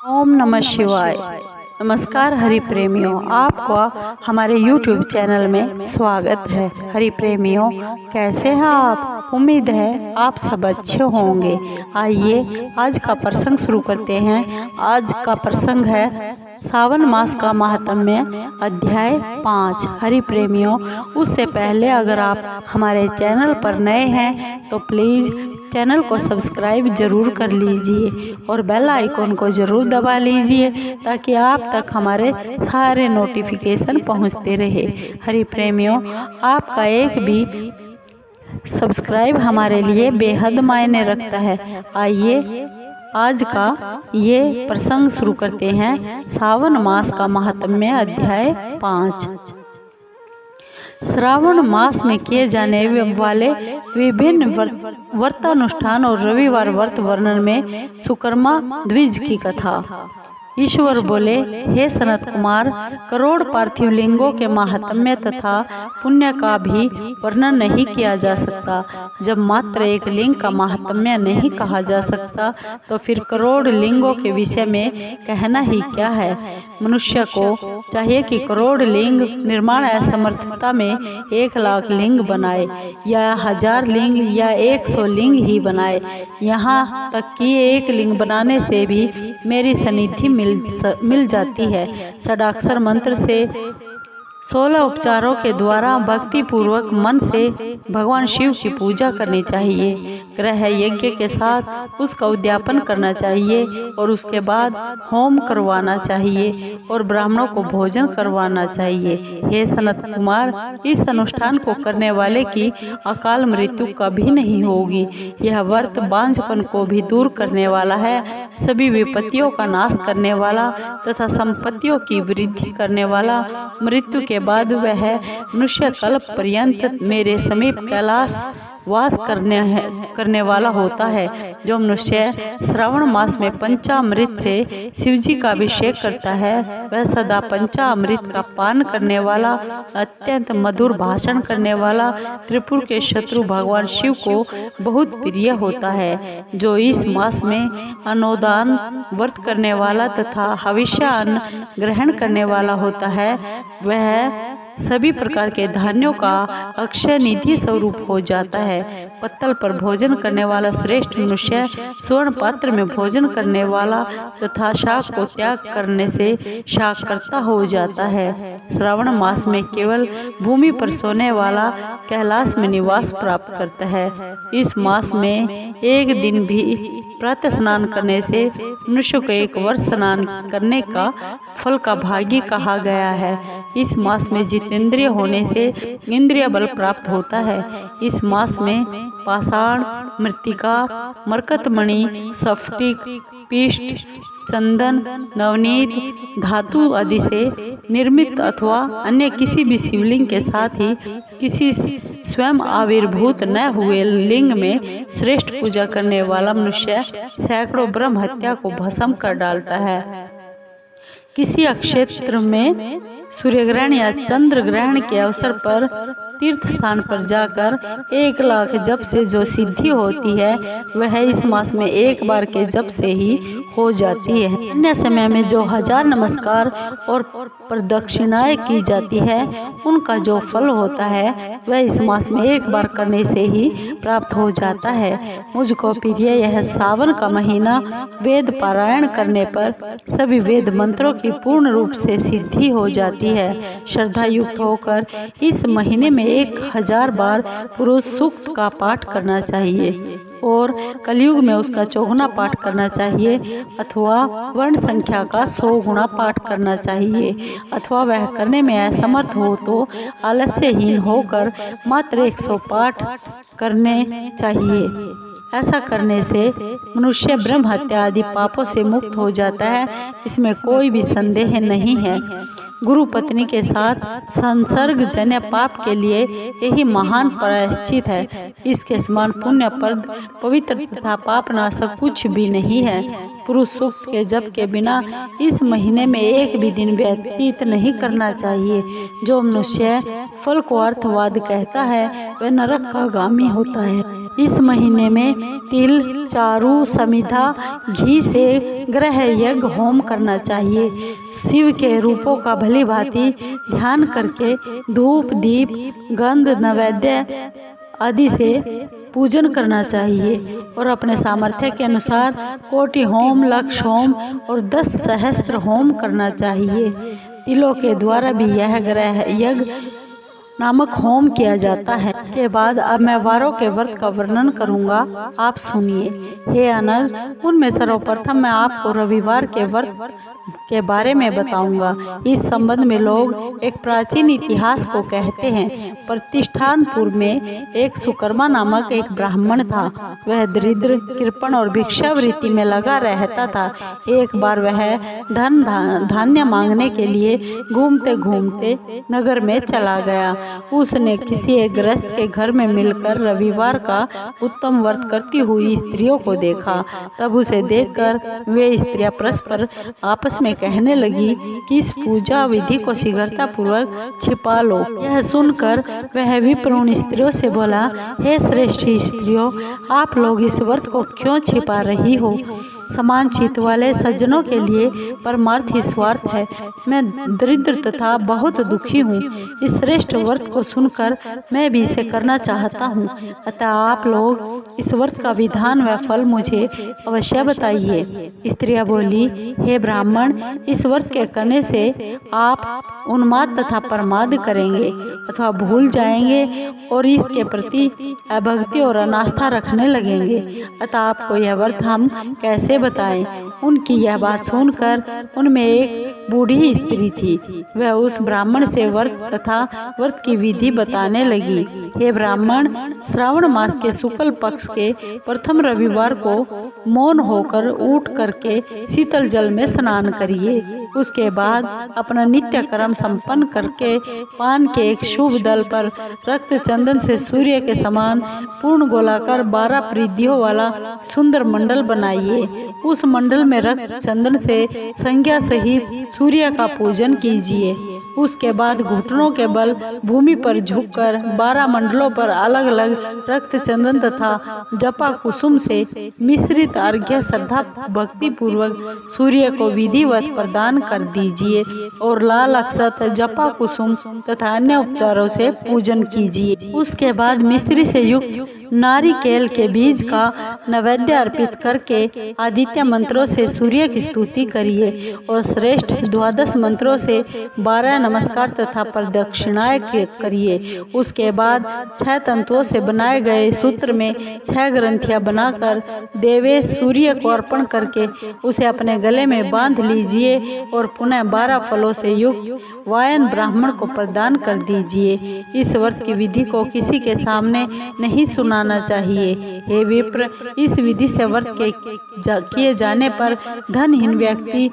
ओम नमः शिवाय। नमस्कार हरि प्रेमियों, आपका हमारे YouTube चैनल में स्वागत है। हरि प्रेमियों, कैसे हैं आप? उम्मीद है आप सब अच्छे होंगे। आइए आज का प्रसंग शुरू करते हैं। आज का प्रसंग है सावन मास का महात्म्य, अध्याय 5। हरि प्रेमियों, उससे पहले अगर आप हमारे चैनल पर नए हैं तो प्लीज़ चैनल को सब्सक्राइब जरूर कर लीजिए और बेल आइकॉन को जरूर दबा लीजिए ताकि आप तक हमारे सारे नोटिफिकेशन पहुंचते रहे। हरि प्रेमियों, आपका एक भी सब्सक्राइब हमारे लिए बेहद मायने रखता है। आइए आज का ये प्रसंग शुरू करते हैं। सावन मास का महात्म्य, अध्याय 5। श्रावण मास में किए जाने वाले विभिन्न व्रतानुष्ठान और रविवार व्रत वर्णन में सुकर्मा द्विज की कथा। ईश्वर बोले, हे सनत कुमार, करोड़ पार्थिव लिंगों के महात्म्य तथा पुण्य का भी वर्णन नहीं किया जा सकता। जब मात्र एक लिंग का महात्म्य नहीं कहा जा सकता तो फिर करोड़ लिंगों के विषय में कहना ही क्या है। मनुष्य को चाहिए कि करोड़ लिंग निर्माण असमर्थता में 1,00,000 लिंग बनाए या 1000 लिंग या 100 लिंग ही बनाए। यहाँ तक कि एक लिंग बनाने से भी मेरी सनिधि मिल जाती है। षडाक्षर मंत्र से 16 उपचारों के द्वारा भक्ति पूर्वक मन से भगवान शिव की पूजा करनी चाहिए। ग्रह यज्ञ के साथ उसका उद्यापन करना चाहिए और उसके बाद होम करवाना चाहिए और ब्राह्मणों को भोजन करवाना चाहिए। हे सनत कुमार, इस अनुष्ठान को करने वाले की अकाल मृत्यु कभी नहीं होगी। यह व्रत बांझपन को भी दूर करने वाला है, सभी विपत्तियों का नाश करने वाला तथा संपत्तियों की वृद्धि करने वाला। मृत्यु के बाद वह मनुष्य कल्प पर्यंत मेरे समीप कैलाश वास करने वाला होता है। जो मनुष्य श्रावण मास में पंचामृत से शिवजी का अभिषेक करता है वह सदा पंचामृत का पान करने वाला, अत्यंत मधुर भाषण करने वाला, त्रिपुर के शत्रु भगवान शिव को बहुत प्रिय होता है। जो इस मास में अनोदान व्रत करने वाला तथा हविष्य अन्न ग्रहण करने वाला होता है वह सभी प्रकार के धान्यों का अक्षय निधि स्वरूप हो जाता है। पत्तल पर भोजन करने वाला श्रेष्ठ मनुष्य स्वर्ण पात्र में भोजन करने वाला तथा शाक को त्याग करने से शाककर्ता हो जाता है। श्रावण मास में केवल भूमि पर सोने वाला कैलाश में निवास प्राप्त करता है। इस मास में एक दिन भी प्रातः स्नान करने से मनुष्य को 1 वर्ष स्नान करने का फल का भागी कहा गया है। इस मास में जितेंद्रिय होने से इंद्रिय बल प्राप्त होता है। इस मास में पाषाण, मृत्तिका, मरकतमणि, स्फटिक, पिष्ट, चंदन, नवनीत, धातु आदि से निर्मित अथवा अन्य किसी भी शिवलिंग के साथ ही किसी स्वयं आविर्भूत न हुए लिंग में श्रेष्ठ पूजा करने वाला मनुष्य सैकड़ों ब्रह्म हत्या को भस्म कर डालता है। किसी अक्षेत्र में सूर्य ग्रहण या चंद्र ग्रहण के अवसर पर तीर्थ स्थान पर जाकर 1,00,000 जप से जो सिद्धि होती है वह इस मास में एक बार के जप से ही हो जाती है। अन्य समय में जो 1000 नमस्कार और प्रदक्षिणाएं की जाती है उनका जो फल होता है वह इस मास में एक बार करने से ही प्राप्त हो जाता है। मुझको प्रिय यह सावन का महीना वेद पारायण करने पर सभी वेद मंत्रों की पूर्ण रूप से सिद्धि हो जाती है। श्रद्धा युक्त होकर इस महीने में 1000 बार पुरुष सूक्त का पाठ करना चाहिए और कलयुग में उसका 4 पाठ करना चाहिए अथवा वर्ण संख्या का 100 गुना पाठ करना चाहिए। अथवा वह करने में असमर्थ हो तो आलस्यहीन होकर मात्र 100 पाठ करने चाहिए। ऐसा करने से मनुष्य ब्रह्म हत्या आदि पापों से मुक्त हो जाता है, इसमें कोई भी संदेह नहीं है। गुरु पत्नी के साथ संसर्ग जन्य पाप के लिए यही महान प्रायश्चित है। इसके समान पुण्यप्रद, पवित्र तथा पापनाशक कुछ भी नहीं है। पुरुष सूक्त के जप के बिना इस महीने में एक भी दिन व्यतीत नहीं करना चाहिए। जो मनुष्य फल को अर्थवाद कहता है वह नरक का गामी होता है। इस महीने में तिल, चारू, समिधा, घी से ग्रह यज्ञ होम करना चाहिए। शिव के रूपों का भली भांति ध्यान करके धूप, दीप, गंध, नैवेद्य आदि से पूजन करना चाहिए और अपने सामर्थ्य के अनुसार कोटि होम, लक्ष होम और 10 सहस्त्र होम करना चाहिए। तिलों के द्वारा भी यह ग्रह यज्ञ नामक होम किया जाता है। इसके बाद अब मैं वारों के व्रत का वर्णन करूंगा, आप सुनिए। हे अनग, उनमें सर्वप्रथम मैं आपको रविवार के व्रत के बारे में बताऊंगा। इस संबंध में लोग एक प्राचीन इतिहास को कहते हैं। प्रतिष्ठानपुर में एक सुकर्मा नामक एक ब्राह्मण था। वह दरिद्र, कृपण और भिक्षावृत्ति में लगा रहता था। एक बार वह धान्य मांगने के लिए घूमते घूमते नगर में चला गया। उसने किसी एक गृहस्थ के घर में मिलकर रविवार का उत्तम व्रत करती हुई स्त्रियों को देखा। तब उसे देखकर वे स्त्रियां परस्पर आपस में कहने लगी कि इस पूजा विधि को शीघ्रता पूर्वक छिपा लो। यह सुनकर वह विप्र उन स्त्रियों से बोला, हे श्रेष्ठ स्त्रियों, आप लोग इस व्रत को क्यों छिपा रही हो? समान चित्त वाले सज्जनों के लिए परमार्थ ही स्वार्थ है। मैं दरिद्र तथा बहुत दुखी हूँ। इस श्रेष्ठ व्रत को सुनकर मैं भी इसे करना चाहता हूँ। अतः आप लोग इस व्रत का विधान व फल मुझे अवश्य बताइए। स्त्रियां बोली, हे ब्राह्मण, इस व्रत के करने से आप उन्माद तथा प्रमाद करेंगे अथवा भूल जाएंगे और इसके प्रति अभक्ति और अनास्था रखने लगेंगे। अतः आपको यह व्रत हम कैसे बताएं? उनकी यह बात सुनकर उनमें एक बूढ़ी स्त्री थी। वह उस ब्राह्मण से व्रत तथा व्रत की विधि बताने लगी। हे ब्राह्मण, श्रावण मास के शुक्ल पक्ष के प्रथम रविवार को मौन होकर उठ करके शीतल जल में स्नान करिए। उसके बाद अपना नित्य कर्म संपन्न करके पान के एक शुभ दल पर रक्त चंदन से सूर्य के समान पूर्ण गोलाकार 12 परिधियों वाला सुंदर मंडल बनाइए। उस मंडल में रक्त चंदन से संज्ञा सहित सूर्य का पूजन कीजिए। उसके बाद घुटनों के बल भूमि पर झुककर 12 मंडलों पर अलग अलग रक्त चंदन तथा जपा कुसुम से मिश्रित अर्घ्य श्रद्धा भक्ति पूर्वक सूर्य को विधिवत प्रदान कर दीजिए और लाल अक्षत, जपा कुसुम तथा अन्य उपचारों से पूजन कीजिए। उसके बाद मिश्री से युक्त नारिकेल के बीज का नैवेद्य अर्पित करके आदित्य मंत्रों से सूर्य की स्तुति करिए और श्रेष्ठ 12 मंत्रों से 12 नमस्कार तथा प्रदक्षिणाएं करिए। उसके बाद 6 तंतुओं से बनाए गए सूत्र में 6 ग्रंथियां बनाकर देवेश सूर्य को अर्पण करके उसे अपने गले में बांध लीजिए और पुनः 12 फलों से युक्त वायन ब्राह्मण को प्रदान कर दीजिए। इस व्रत की विधि को किसी के सामने नहीं सुनाना चाहिए। हे विप्र, इस विधि से व्रत किए जाने पर धनहीन व्यक्ति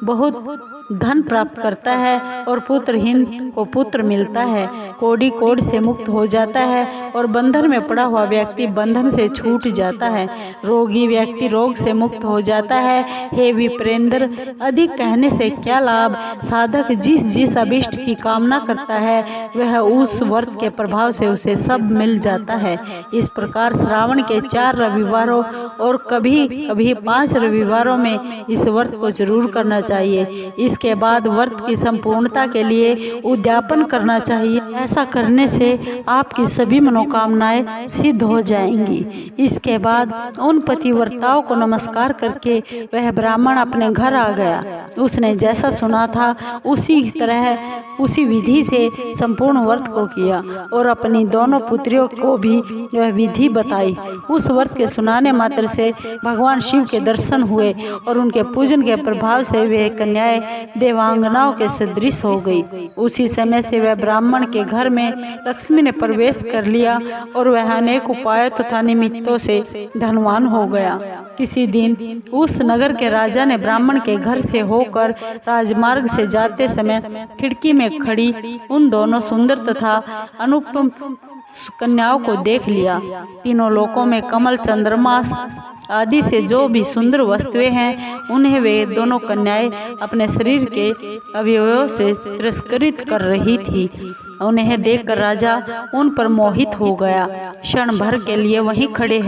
बहुत धन प्राप्त करता है और पुत्रहीन को पुत्र मिलता है, कोढ़ी कोढ़ से मुक्त हो जाता है और बंधन में पड़ा हुआ व्यक्ति बंधन से छूट जाता है, रोगी व्यक्ति रोग से मुक्त हो जाता है। हे विप्रेंद्र, अधिक कहने से क्या लाभ? साधक जिस जिस अभिष्ट की कामना करता है वह उस व्रत के प्रभाव से उसे सब मिल जाता है। इस प्रकार श्रावण के 4 रविवारों और कभी कभी 5 रविवारों में इस व्रत को जरूर करना चाहिए। इसके बाद व्रत की संपूर्णता के लिए उद्यापन करना चाहिए। ऐसा करने से आपकी सभी मनोकामनाएं सिद्ध हो जाएंगी। इसके बाद उन पतिव्रताओं को नमस्कार करके वह ब्राह्मण अपने घर आ गया। उसने जैसा सुना था उसी तरह उसी विधि से संपूर्ण व्रत को किया और अपनी दोनों पुत्रियों को भी यह विधि बताई। उस व्रत के सुनाने मात्र से भगवान शिव के दर्शन हुए और उनके पूजन के प्रभाव से वे कन्याएं देवांगनाओं के सदृश हो गई। उसी समय से वह ब्राह्मण के घर में लक्ष्मी ने प्रवेश कर लिया और वह अनेक उपायों तथा निमित्तों से धनवान हो गया। किसी दिन उस नगर के राजा ने ब्राह्मण के घर से होकर राजमार्ग से जाते समय खिड़की में खड़ी उन दोनों सुंदर तथा अनुपम कन्याओं को देख लिया। तीनों लोकों में कमल, चंद्रमा आदि से जो भी सुंदर वस्तुएं हैं, उन्हें वे दोनों कन्याएं अपने शरीर के अवयवों से तिरस्कृत कर रही थी। उन्हें देखकर राजा उन पर मोहित हो गया, क्षण भर के लिए वहीं खड़े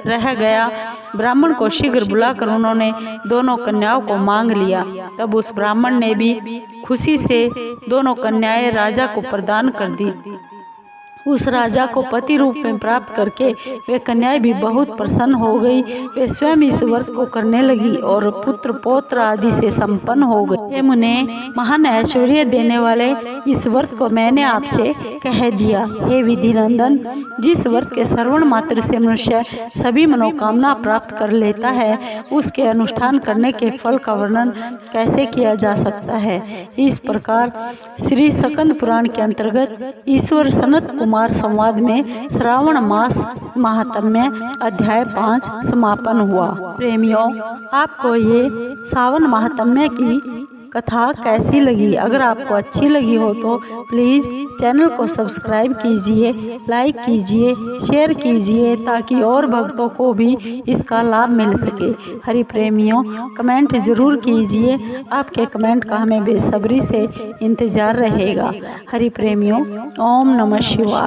रह गया। ब्राह्मण को शीघ्र बुलाकर उन्होंने दोनों कन्याओं को मांग लिया। तब उस ब्राह्मण ने भी खुशी से दोनों कन्याएं राजा को प्रदान कर दी। उस राजा को पति रूप में प्राप्त करके वे कन्याएं भी बहुत प्रसन्न हो गई। वे स्वयं इस व्रत को करने लगी और पुत्र पौत्र आदि से संपन्न हो गई। हे मुने, महान ऐश्वर्य देने वाले इस व्रत को मैंने आपसे कह दिया। हे विधि नंदन, जिस व्रत के श्रवण मात्र से मनुष्य सभी मनोकामना प्राप्त कर लेता है, उसके अनुष्ठान करने के फल का वर्णन कैसे किया जा सकता है। इस प्रकार श्री स्कंद पुराण के अंतर्गत ईश्वर सनत कुमार संवाद में श्रावण मास महात्म्य अध्याय 5 समापन हुआ। प्रेमियों, आपको ये सावन महात्म्य की कथा कैसी लगी? अगर आपको अच्छी लगी हो तो प्लीज़ चैनल को सब्सक्राइब कीजिए, लाइक कीजिए, शेयर कीजिए, ताकि और भक्तों को भी इसका लाभ मिल सके। हरि प्रेमियों, कमेंट जरूर कीजिए। आपके कमेंट का हमें बेसब्री से इंतजार रहेगा। हरि प्रेमियों, ओम नमः शिवाय।